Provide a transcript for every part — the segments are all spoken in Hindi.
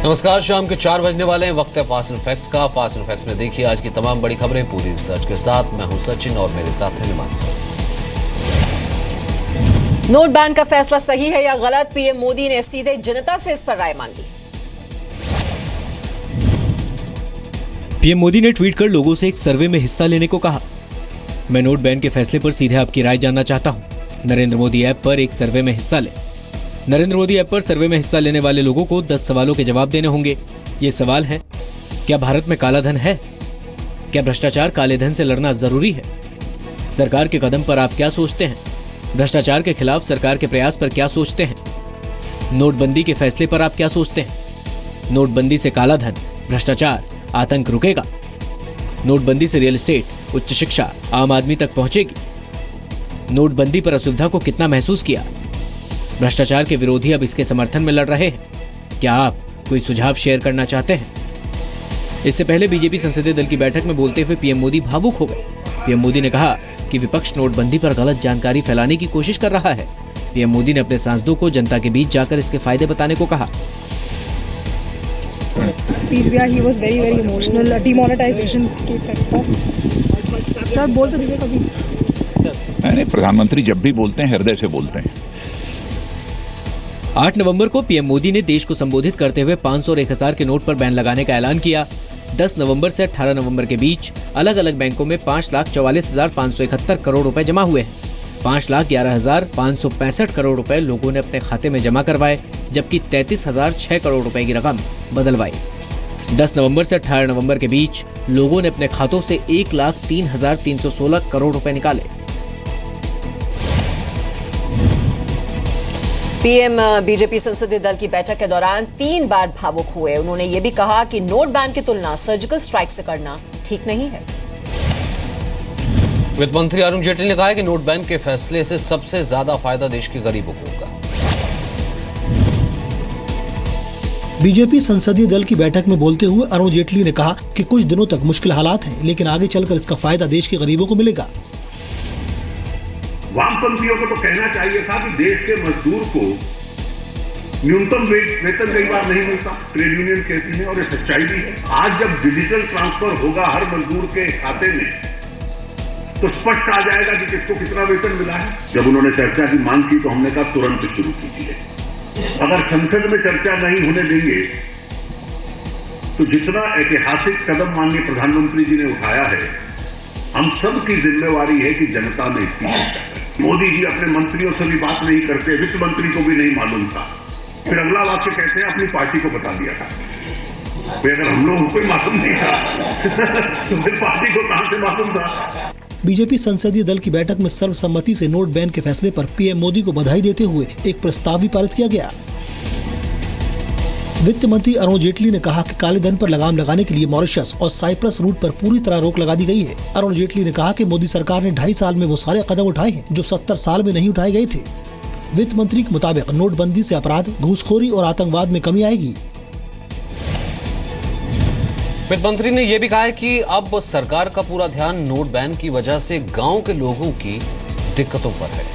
नमस्कार, शाम के 4 बजने वाले हैं। वक्त है फास्ट एंड फैक्ट्स का। फास्ट एंड फैक्ट्स में देखिए आज की तमाम बड़ी खबरें पूरी रिसर्च के साथ। मैं हूं सचिन और मेरे साथ है मीमांसा। नोट बैन का फैसला सही है या गलत, पीएम मोदी ने सीधे जनता से इस पर राय मांगी। पीएम मोदी ने ट्वीट कर लोगों से एक सर्वे में हिस्सा लेने को कहा। मैं नोट बैन के फैसले पर सीधे आपकी राय जानना चाहता हूं। नरेंद्र मोदी ऐप पर एक सर्वे में हिस्सा लें। नरेंद्र मोदी ऐप पर सर्वे में हिस्सा लेने वाले लोगों को 10 सवालों के जवाब देने होंगे। ये सवाल है, क्या भारत में काला धन है? क्या भ्रष्टाचार काले धन से लड़ना जरूरी है? सरकार के कदम पर आप क्या सोचते हैं? भ्रष्टाचार के खिलाफ सरकार के प्रयास पर क्या सोचते हैं? नोटबंदी के फैसले पर आप क्या सोचते हैं? नोटबंदी से काला धन, भ्रष्टाचार, आतंक रुकेगा? नोटबंदी से रियल एस्टेट, उच्च शिक्षा आम आदमी तक पहुंचेगी? नोटबंदी पर असुविधा को कितना महसूस किया? भ्रष्टाचार के विरोधी अब इसके समर्थन में लड़ रहे हैं। क्या आप कोई सुझाव शेयर करना चाहते हैं? इससे पहले बीजेपी संसदीय दल की बैठक में बोलते हुए पीएम मोदी भावुक हो गए। पीएम मोदी ने कहा कि विपक्ष नोटबंदी पर गलत जानकारी फैलाने की कोशिश कर रहा है। पीएम मोदी ने अपने सांसदों को जनता के बीच जाकर इसके फायदे बताने को कहा। प्रधानमंत्री जब भी बोलते हैं हृदय से बोलते हैं। 8 नवंबर को पीएम मोदी ने देश को संबोधित करते हुए 500 और 1000 के नोट पर बैन लगाने का ऐलान किया। 10 नवंबर से 18 नवंबर के बीच अलग अलग बैंकों में 5,44,571 करोड़ रुपए जमा हुए हैं। 5,11,565 करोड़ रुपए लोगों ने अपने खाते में जमा करवाए, जबकि 33,006 करोड़ रुपए की रकम बदलवाई। 10 नवंबर से 18 नवंबर के बीच लोगों ने अपने खातों से 1,03,316 करोड़ रुपए निकाले। पीएम बीजेपी संसदीय दल की बैठक के दौरान 3 बार भावुक हुए। उन्होंने ये भी कहा कि नोट बैन की तुलना सर्जिकल स्ट्राइक से करना ठीक नहीं है। वित्त मंत्री अरुण जेटली ने कहा है कि नोट बैन के फैसले से सबसे ज्यादा फायदा देश के गरीबों को होगा। बीजेपी संसदीय दल की बैठक में बोलते हुए अरुण जेटली ने कहा कि कुछ दिनों तक मुश्किल हालात हैं, लेकिन आगे चलकर इसका फायदा देश के गरीबों को मिलेगा। वामपंथियों को तो कहना चाहिए था कि देश के मजदूर को न्यूनतम वेतन कई बार नहीं मिलता, ट्रेड यूनियन कहती है, और ये सच्चाई भी है। आज जब डिजिटल ट्रांसफर होगा हर मजदूर के खाते में, तो स्पष्ट आ जाएगा कि किसको कितना वेतन मिला है। जब उन्होंने चर्चा की मांग की तो हमने कहा तुरंत शुरू कीजिए। अगर संसद में चर्चा नहीं होने देंगे तो जितना ऐतिहासिक कदम माननीय प्रधानमंत्री जी ने उठाया है, हम सब की जिम्मेवारी है कि जनता में इसकी चर्चा करें। मोदी जी अपने मंत्रियों से भी बात नहीं करते, वित्त मंत्री को भी नहीं मालूम था। फिर अगला वाक्य कहते हैं अपनी पार्टी को बता दिया था। अगर हम लोगों को मालूम नहीं था तो फिर पार्टी को कहां से मालूम था? बीजेपी संसदीय दल की बैठक में सर्वसम्मति से नोट बैन के फैसले पर पीएम मोदी को बधाई देते हुए एक प्रस्ताव भी पारित किया गया। वित्त मंत्री अरुण जेटली ने कहा कि काले धन पर लगाम लगाने के लिए मॉरिशस और साइप्रस रूट पर पूरी तरह रोक लगा दी गई है। अरुण जेटली ने कहा कि मोदी सरकार ने 2.5 साल में वो सारे कदम उठाए हैं जो 70 साल में नहीं उठाए गए थे। वित्त मंत्री के मुताबिक नोटबंदी से अपराध, घूसखोरी और आतंकवाद में कमी आएगी। वित्त मंत्री ने यह भी कहा है कि अब सरकार का पूरा ध्यान नोट बैन की वजह से गांव के लोगों की दिक्कतों पर है।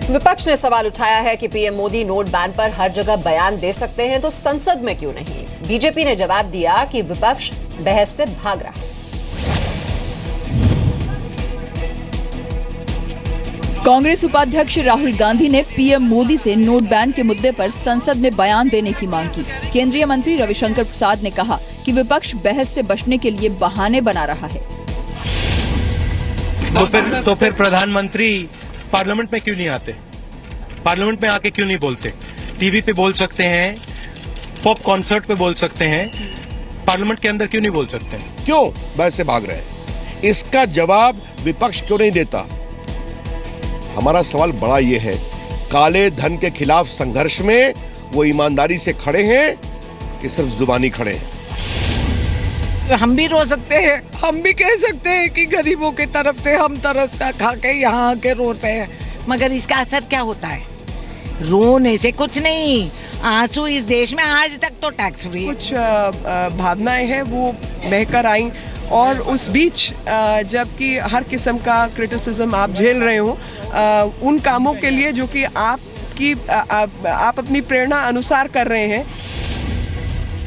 विपक्ष ने सवाल उठाया है कि पीएम मोदी नोट बैन पर हर जगह बयान दे सकते हैं तो संसद में क्यों नहीं। बीजेपी ने जवाब दिया कि विपक्ष बहस से भाग रहा है। कांग्रेस उपाध्यक्ष राहुल गांधी ने पीएम मोदी से नोट बैन के मुद्दे पर संसद में बयान देने की मांग की। केंद्रीय मंत्री रविशंकर प्रसाद ने कहा कि विपक्ष बहस से बचने के लिए बहाने बना रहा है। तो फिर प्रधानमंत्री पार्लियामेंट में क्यों नहीं आते? पार्लियामेंट में आके क्यों नहीं बोलते? टीवी पे बोल सकते हैं, पॉप कॉन्सर्ट पे बोल सकते हैं, पार्लियामेंट के अंदर क्यों नहीं बोल सकते? क्यों बहस से भाग रहे हैं? इसका जवाब विपक्ष क्यों नहीं देता? हमारा सवाल बड़ा ये है, काले धन के खिलाफ संघर्ष में वो ईमानदारी से खड़े हैं कि सिर्फ जुबानी खड़े हैं? हम भी रो सकते हैं, हम भी कह सकते हैं कि गरीबों की तरफ से हम तरस खा के यहाँ आके रोते हैं, मगर इसका असर क्या होता है? रोने से कुछ नहीं, आंसू इस देश में आज तक तो टैक्स फ्री। कुछ भावनाएं हैं वो बहकर आई, और उस बीच जबकि हर किस्म का क्रिटिसिज्म आप झेल रहे हो, उन कामों के लिए जो कि आप आप अपनी प्रेरणा अनुसार कर रहे हैं।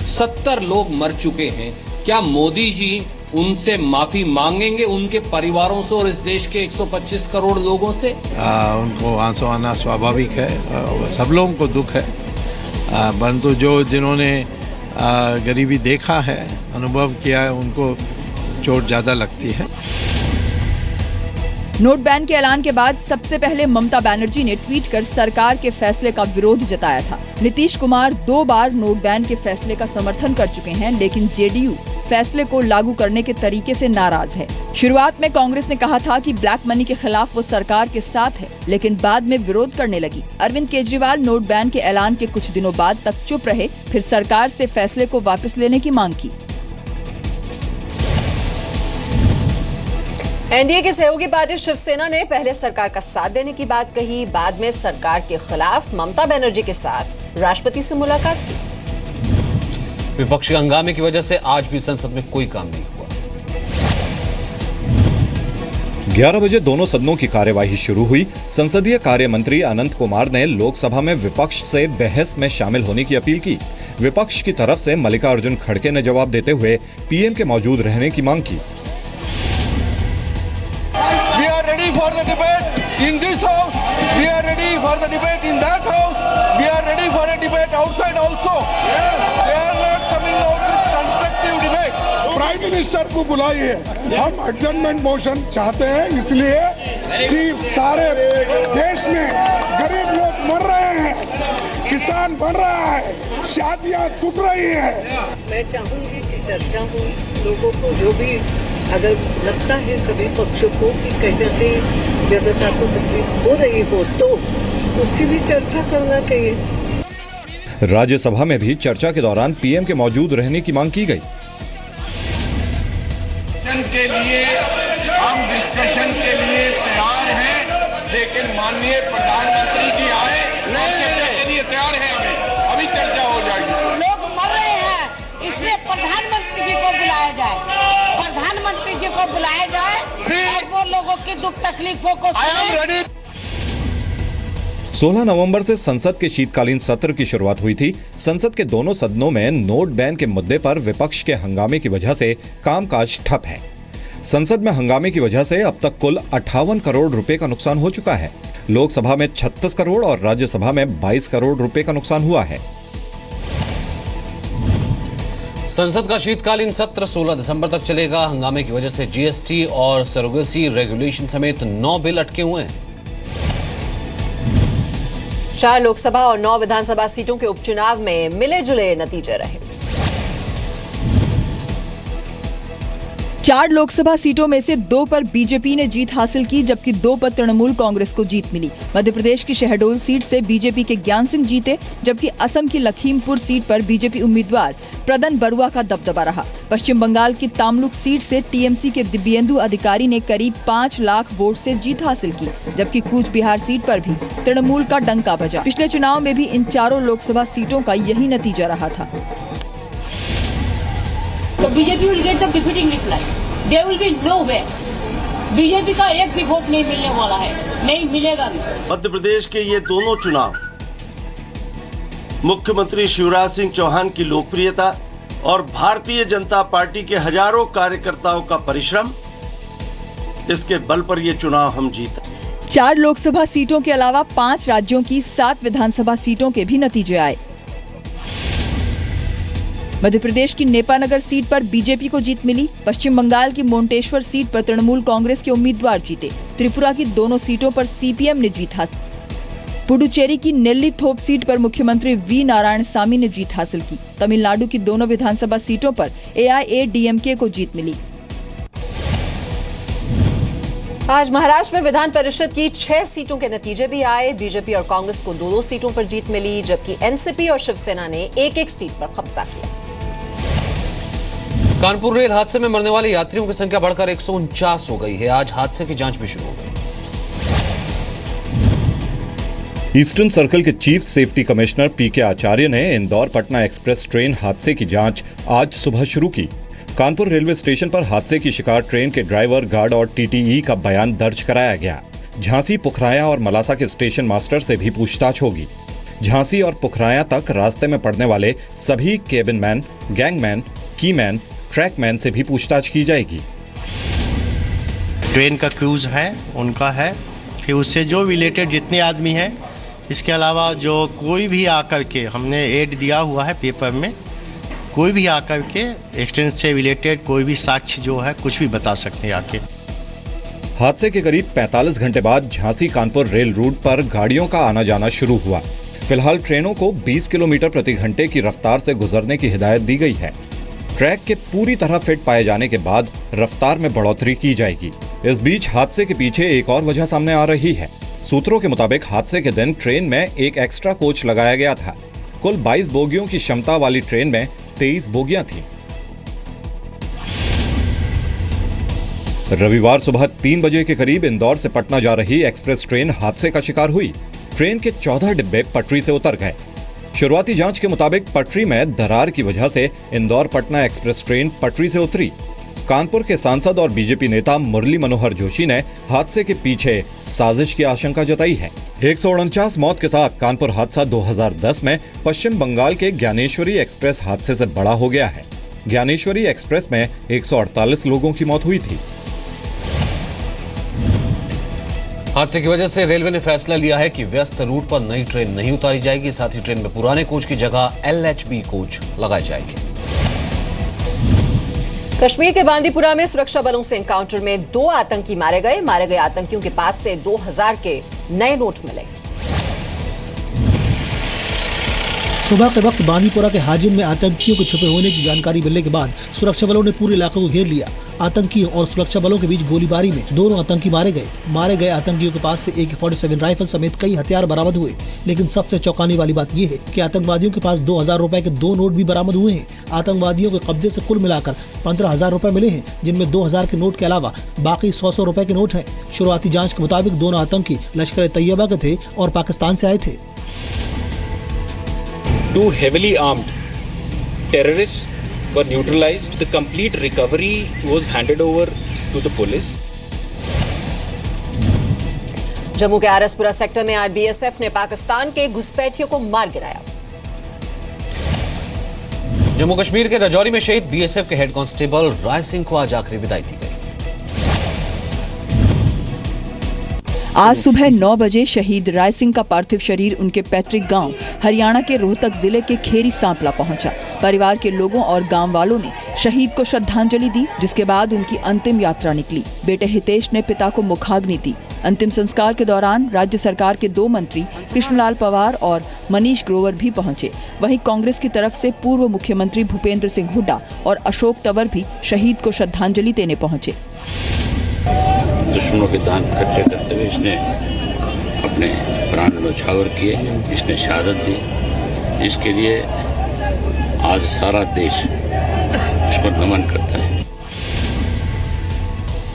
70 लोग मर चुके हैं, क्या मोदी जी उनसे माफी मांगेंगे, उनके परिवारों से और इस देश के 125 करोड़ लोगों से? उनको आंसू आना स्वाभाविक है, सब लोगों को दुख है, परंतु जिन्होंने गरीबी देखा है, अनुभव किया है, उनको चोट ज़्यादा लगती है। नोट बैन के ऐलान के बाद सबसे पहले ममता बनर्जी ने ट्वीट कर सरकार के फैसले का विरोध जताया था। नीतीश कुमार 2 बार नोट बैन के फैसले का समर्थन कर चुके हैं, लेकिन जेडीयू फैसले को लागू करने के तरीके से नाराज है। शुरुआत में कांग्रेस ने कहा था कि ब्लैक मनी के खिलाफ वो सरकार के साथ है, लेकिन बाद में विरोध करने लगी। अरविंद केजरीवाल नोट बैन के ऐलान के कुछ दिनों बाद तक चुप रहे, फिर सरकार से फैसले को वापस लेने की मांग की। एनडीए की सहयोगी पार्टी शिवसेना ने पहले सरकार का साथ देने की बात कही, बाद में सरकार के खिलाफ ममता बनर्जी के साथ राष्ट्रपति से मुलाकात की। विपक्ष के हंगामे की वजह से आज भी संसद में कोई काम नहीं हुआ। 11 बजे दोनों सदनों की कार्यवाही शुरू हुई। संसदीय कार्य मंत्री अनंत कुमार ने लोकसभा में विपक्ष से बहस में शामिल होने की अपील की। विपक्ष की तरफ से मल्लिकार्जुन खड़गे ने जवाब देते हुए पीएम के मौजूद रहने की मांग की। We are ready for the debate in this house. We are ready for the debate in that house. We are ready for a debate outside also. They are not coming out with constructive debate. Prime minister को बुलाइए। हम एडजर्नमेंट मोशन चाहते हैं, इसलिए कि सारे देश में गरीब लोग मर रहे हैं, किसान बढ़ रहा है, शादियां टूट रही है। मैं चाहूंगी कि चर्चा हो, लोगों को जो भी अगर लगता है सभी पक्षों को कि कहीं ना कहीं जनता को तकलीफ हो रही हो तो उसकी भी चर्चा करना चाहिए। राज्यसभा में भी चर्चा के दौरान पीएम के मौजूद रहने की मांग की गई। के लिए हम डिस्कशन के लिए तैयार हैं, लेकिन माननीय प्रधानमंत्री जी आए, चर्चा के लिए तैयार हैं, अभी चर्चा हो जाएगी। लोग मर रहे हैं, इसलिए प्रधानमंत्री जी को बुलाया जाए, प्रधानमंत्री जी को बुलाया जाए और वो लोगों की दुख तकलीफों को सुने। 16 नवंबर से संसद के शीतकालीन सत्र की शुरुआत हुई थी। संसद के दोनों सदनों में नोट बैन के मुद्दे पर विपक्ष के हंगामे की वजह से कामकाज ठप है। संसद में हंगामे की वजह से अब तक कुल 58 करोड़ रुपए का नुकसान हो चुका है। लोकसभा में 36 करोड़ और राज्यसभा में 22 करोड़ रुपए का नुकसान हुआ है। संसद का शीतकालीन सत्र 16 दिसंबर तक चलेगा। हंगामे की वजह से जीएसटी और सरोगेसी रेगुलेशन समेत 9 बिल अटके हुए हैं। 4 लोकसभा और 9 विधानसभा सीटों के उपचुनाव में मिले जुले नतीजे रहे। 4 लोकसभा सीटों में से 2 पर बीजेपी ने जीत हासिल की, जबकि 2 पर तृणमूल कांग्रेस को जीत मिली। मध्य प्रदेश की शहडोल सीट से बीजेपी के ज्ञान सिंह जीते, जबकि असम की लखीमपुर सीट पर बीजेपी उम्मीदवार प्रदन बरुआ का दबदबा रहा। पश्चिम बंगाल की तामलुक सीट से टीएमसी के दिव्येंदु अधिकारी ने करीब 5 लाख वोट से जीत हासिल की, जबकि कूच बिहार सीट पर भी तृणमूल का डंका बजा। पिछले चुनाव में भी इन 4 लोकसभा सीटों का यही नतीजा रहा था। तो BJP will get the defeating reply. There will be no way. BJP का एक भी वोट नहीं मिलने वाला है, नहीं मिलेगा भी। मध्य प्रदेश के ये दोनों चुनाव मुख्यमंत्री शिवराज सिंह चौहान की लोकप्रियता और भारतीय जनता पार्टी के हजारों कार्यकर्ताओं का परिश्रम, इसके बल पर ये चुनाव हम जीते। 4 लोकसभा सीटों के अलावा 5 राज्यों की 7 विधानसभा सीटों के भी नतीजे आए। मध्य प्रदेश की नेपानगर सीट पर बीजेपी को जीत मिली। पश्चिम बंगाल की मोंटेश्वर सीट पर तृणमूल कांग्रेस के उम्मीदवार जीते। त्रिपुरा की दोनों सीटों पर सीपीएम ने जीत हासिल। पुडुचेरी की नेल्लीथोप सीट पर मुख्यमंत्री वी नारायणसामी ने जीत हासिल की। तमिलनाडु की दोनों विधानसभा सीटों पर एआईएडीएमके को जीत मिली। आज महाराष्ट्र में विधान परिषद की 6 सीटों के नतीजे भी आए। बीजेपी और कांग्रेस को 2-2 सीटों पर जीत मिली, जबकि एनसीपी और शिवसेना ने 1-1 सीट पर कब्जा किया। कानपुर रेल हादसे में मरने वाले यात्रियों की संख्या बढ़कर 149 हो गई है। आज हादसे की जांच भी शुरू हो गई। ईस्टर्न सर्कल के चीफ सेफ्टी कमिश्नर पीके आचार्य ने इंदौर पटना एक्सप्रेस ट्रेन हादसे की जांच आज सुबह शुरू की। कानपुर रेलवे स्टेशन पर हादसे की शिकार ट्रेन के ड्राइवर, गार्ड और टीटीई का बयान दर्ज कराया गया। झांसी, पुखराया और मलासा के स्टेशन मास्टर से भी पूछताछ होगी। झांसी और पुखराया तक रास्ते में पड़ने वाले सभी cabin man, gangman, keyman, trackman से भी पूछताछ की जाएगी। ट्रेन का क्रूज है, उनका है, फिर उससे जो रिलेटेड जितने आदमी हैं, इसके अलावा जो कोई भी आकर के, हमने ऐड दिया हुआ है पेपर में, कोई भी आकर के एक्सीडेंट से रिलेटेड कोई भी साक्ष्य जो है कुछ भी बता सकते हैं आके। हादसे के करीब 45 घंटे बाद झांसी कानपुर रेल रूट पर गाड़ियों का आना जाना शुरू हुआ। फिलहाल ट्रेनों को 20 किलोमीटर प्रति घंटे की रफ्तार से गुजरने की हिदायत दी गई है। ट्रैक के पूरी तरह फिट पाए जाने के बाद रफ्तार में बढ़ोतरी की जाएगी। इस बीच हादसे के पीछे एक और वजह सामने आ रही है। सूत्रों के मुताबिक हादसे के दिन ट्रेन में एक एक्स्ट्रा कोच लगाया गया था। कुल 22 बोगियों की क्षमता वाली ट्रेन में 23 बोगियां थीं। रविवार सुबह 3 बजे के करीब इंदौर से पटना जा रही एक्सप्रेस ट्रेन हादसे का शिकार हुई। ट्रेन के 14 डिब्बे पटरी से उतर गए। शुरुआती जांच के मुताबिक पटरी में दरार की वजह से इंदौर पटना एक्सप्रेस ट्रेन पटरी से उतरी। कानपुर के सांसद और बीजेपी नेता मुरली मनोहर जोशी ने हादसे के पीछे साजिश की आशंका जताई है। 149 मौत के साथ कानपुर हादसा 2010 में पश्चिम बंगाल के ज्ञानेश्वरी एक्सप्रेस हादसे से बड़ा हो गया है। ज्ञानेश्वरी एक्सप्रेस में 148 लोगों की मौत हुई थी। हादसे की वजह से रेलवे ने फैसला लिया है कि व्यस्त रूट पर नई ट्रेन नहीं उतारी जाएगी। साथ ही ट्रेन में पुराने कोच की जगह LHB कोच लगाए जाएंगे। कश्मीर के बांदीपुरा में सुरक्षा बलों से एनकाउंटर में 2 आतंकी मारे गए आतंकियों के पास से 2000 के नए नोट मिले। सुबह के वक्त बांदीपुरा के हाजिन में आतंकियों के छुपे होने की जानकारी मिलने के बाद सुरक्षा बलों ने पूरे इलाके को घेर लिया। आतंकियों और सुरक्षा बलों के बीच गोलीबारी में दोनों आतंकी मारे गए आतंकियों के पास से AK-47 राइफल समेत कई हथियार बरामद हुए। लेकिन सबसे चौंकाने वाली बात यह है कि आतंकवादियों के पास 2000 रुपए के 2 नोट भी बरामद हुए हैं। आतंकवादियों के कब्जे से कुल मिलाकर 15,000 रुपए मिले हैं, जिनमें 2000 के नोट के अलावा बाकी 100 रुपए के नोट हैं। शुरुआती जाँच के मुताबिक दोनों आतंकी लश्कर-ए-तैयबा के थे और पाकिस्तान से आए थे। 2 heavily armed terrorists were neutralized. The complete recovery was handed over to the police. Jammu के आरएसपुरा सेक्टर में आज BSF ने पाकिस्तान के घुसपैठियों को मार गिराया। जम्मू कश्मीर के राजौरी में शहीद BSF के हेड कांस्टेबल राय सिंह को आज आखिरी विदाई दी गई। आज सुबह 9 बजे शहीद राय सिंह का पार्थिव शरीर उनके पैतृक गांव हरियाणा के रोहतक जिले के खेरी सांपला पहुंचा। परिवार के लोगों और गांव वालों ने शहीद को श्रद्धांजलि दी, जिसके बाद उनकी अंतिम यात्रा निकली। बेटे हितेश ने पिता को मुखाग्नि दी। अंतिम संस्कार के दौरान राज्य सरकार के 2 मंत्री कृष्णलाल पंवार और मनीष ग्रोवर भी पहुंचे। वहीं कांग्रेस की तरफ से पूर्व मुख्यमंत्री भूपेंद्र सिंह हुड्डा और अशोक तंवर भी शहीद को श्रद्धांजलि देने पहुंचे। दुश्मनों के दांत खट्टे करते हुए इसने अपने प्राण न्यौछावर किए, इसने शहादत दी। इसके लिए आज सारा देश इसको नमन करता है।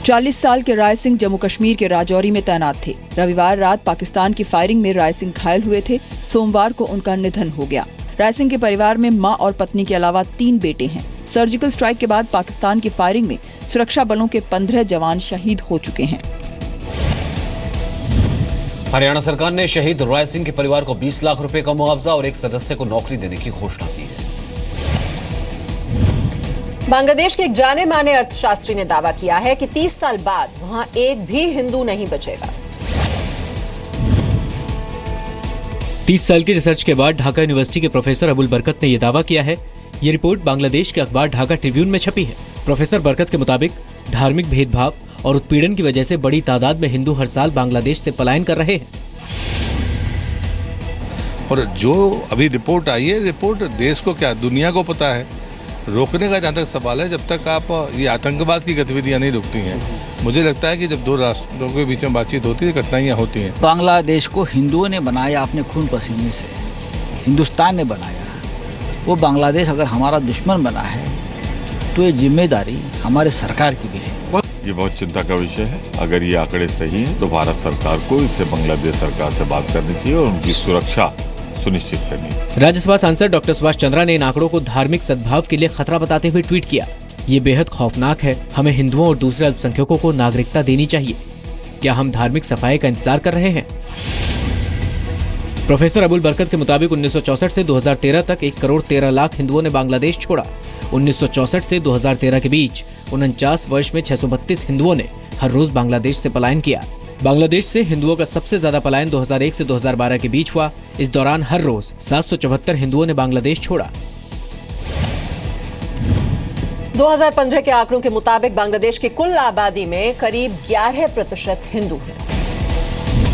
40 साल के राय सिंह जम्मू कश्मीर के राजौरी में तैनात थे। रविवार रात पाकिस्तान की फायरिंग में राय सिंह घायल हुए थे। सोमवार को उनका निधन हो गया। राय सिंह के परिवार में मां और पत्नी के अलावा 3 बेटे हैं। सर्जिकल स्ट्राइक के बाद पाकिस्तान की फायरिंग में सुरक्षा बलों के 15 जवान शहीद हो चुके हैं। हरियाणा सरकार ने शहीद राय सिंह के परिवार को 20 लाख रुपए का मुआवजा और एक सदस्य को नौकरी देने की घोषणा की है। बांग्लादेश के एक जाने माने अर्थशास्त्री ने दावा किया है कि 30 साल बाद वहां एक भी हिंदू नहीं बचेगा। 30 साल की रिसर्च के बाद ढाका यूनिवर्सिटी के प्रोफेसर अबुल बरकत ने यह दावा किया है। ये रिपोर्ट बांग्लादेश के अखबार ढाका ट्रिब्यून में छपी है। प्रोफेसर बरकत के मुताबिक धार्मिक भेदभाव और उत्पीड़न की वजह से बड़ी तादाद में हिंदू हर साल बांग्लादेश से पलायन कर रहे हैं। और जो अभी रिपोर्ट आई है, रिपोर्ट देश को क्या दुनिया को पता है। रोकने का जहाँ तक सवाल है, जब तक आप ये आतंकवाद की गतिविधियाँ नहीं रुकती हैं, मुझे लगता है कि जब 2 राष्ट्रों के बीच में बातचीत होती है, कठिनाइयाँ होती हैं। बांग्लादेश को हिंदुओं ने बनाया अपने खून पसीने से, हिंदुस्तान ने बनाया। वो बांग्लादेश अगर हमारा दुश्मन बना है तो ये जिम्मेदारी हमारे सरकार की भी है। ये बहुत चिंता का विषय है। अगर ये आंकड़े सही हैं तो भारत सरकार को इससे बांग्लादेश सरकार से बात करनी चाहिए और उनकी सुरक्षा सुनिश्चित करनी। राज्यसभा सांसद डॉक्टर सुभाष चंद्रा ने इन आंकड़ों को धार्मिक सद्भाव के लिए खतरा बताते हुए ट्वीट किया, ये बेहद खौफनाक है। हमें हिंदुओं और दूसरे अल्पसंख्यकों को नागरिकता देनी चाहिए। क्या हम धार्मिक सफाई का इंतजार कर रहे हैं? प्रोफेसर अबुल बरकत के मुताबिक 1964 से 2013 तक 1 करोड़ 13 लाख हिंदुओं ने बांग्लादेश छोड़ा। 1964 से 2013 के बीच 49 वर्ष में 632 हिंदुओं ने हर रोज बांग्लादेश से पलायन किया। बांग्लादेश से हिंदुओं का सबसे ज्यादा पलायन 2001 से 2012 के बीच हुआ। इस दौरान हर रोज 774 हिंदुओं ने बांग्लादेश छोड़ा। 2015 के आंकड़ों के मुताबिक बांग्लादेश की कुल आबादी में करीब 11% हिंदू हैं।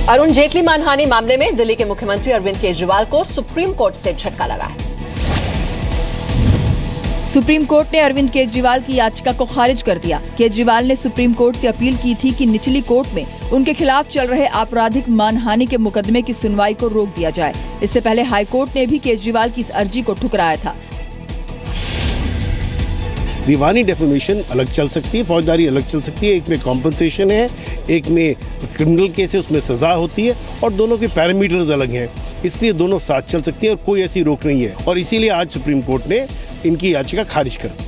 अरुण जेटली मानहानि मामले में दिल्ली के मुख्यमंत्री अरविंद केजरीवाल को सुप्रीम कोर्ट से झटका लगा है। सुप्रीम कोर्ट ने अरविंद केजरीवाल की याचिका को खारिज कर दिया। केजरीवाल ने सुप्रीम कोर्ट से अपील की थी कि निचली कोर्ट में उनके खिलाफ चल रहे आपराधिक मानहानि के मुकदमे की सुनवाई को रोक दिया जाए। इससे पहले हाई कोर्ट ने भी केजरीवाल की इस अर्जी को ठुकराया था। दीवानी डेफेमेशन अलग चल सकती है, फौजदारी अलग चल सकती है। एक में कॉम्पनसेशन है, एक में क्रिमिनल केस है, उसमें सजा होती है और दोनों के पैरामीटर्स अलग हैं, इसलिए दोनों साथ चल सकती है और कोई ऐसी रोक नहीं है। और इसीलिए आज सुप्रीम कोर्ट ने इनकी याचिका खारिज कर दी।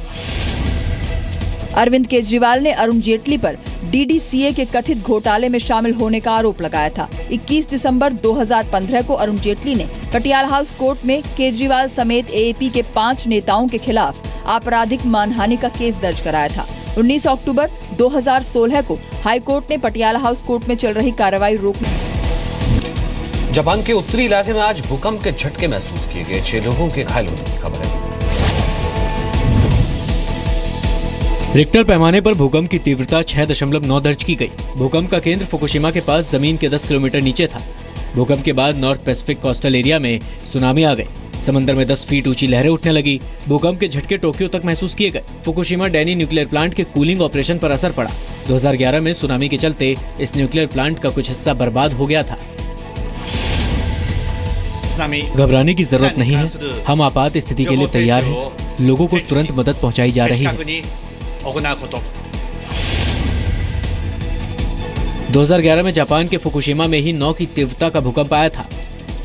अरविंद केजरीवाल ने अरुण जेटली पर DDCA के कथित घोटाले में शामिल होने का आरोप लगाया था। 21 दिसंबर 2015 को अरुण जेटली ने पटियाला हाउस कोर्ट में केजरीवाल समेत AAP के 5 नेताओं के खिलाफ आपराधिक मानहानि का केस दर्ज कराया था। 19 अक्टूबर 2016 को हाई कोर्ट ने पटियाला हाउस कोर्ट में चल रही कार्रवाई रोकने। जापान के उत्तरी इलाके में आज भूकंप के झटके महसूस किए गए। 6 लोगों के घायल होने की खबर है। रिक्टर पैमाने पर भूकंप की तीव्रता 6.9 दर्ज की गई। भूकंप का केंद्र फुकुशिमा के पास जमीन के 10 किलोमीटर नीचे था। भूकंप के बाद नॉर्थ पैसिफिक कोस्टल एरिया में सुनामी आ गई। समंदर में 10 फीट ऊंची लहरें उठने लगी। भूकंप के झटके टोक्यो तक महसूस किए गए। फुकुशिमा डैनी न्यूक्लियर प्लांट के कूलिंग ऑपरेशन पर असर पड़ा। 2011 में सुनामी के चलते इस न्यूक्लियर प्लांट का कुछ हिस्सा बर्बाद हो गया था। घबराने की जरूरत नहीं है, हम आपात स्थिति के लिए तैयार हैं। लोगों को तुरंत मदद पहुंचाई जा रही है। 2011 में जापान के फुकुशिमा में ही 9 की तीव्रता का भूकंप आया था।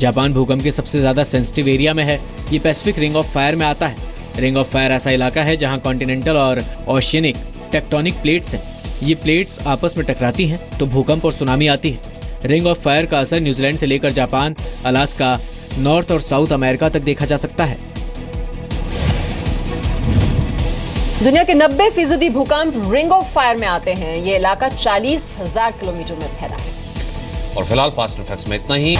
जापान भूकंप के सबसे ज्यादा सेंसिटिव एरिया में है। ये पैसिफिक रिंग ऑफ फायर में आता है। रिंग ऑफ फायर ऐसा इलाका है जहां कॉन्टिनेंटल और ओशियनिक टेक्टोनिक प्लेट्स हैं। ये प्लेट्स आपस में टकराती हैं तो भूकंप और सुनामी आती है। रिंग ऑफ फायर का असर न्यूजीलैंड से लेकर जापान, अलास्का, नॉर्थ और साउथ अमेरिका तक देखा जा सकता है। दुनिया के 90% भूकंप रिंग ऑफ फायर में आते हैं। ये इलाका 40,000 किलोमीटर में फैला है। और फिलहाल फास्ट एंड फैक्ट्स में इतना ही।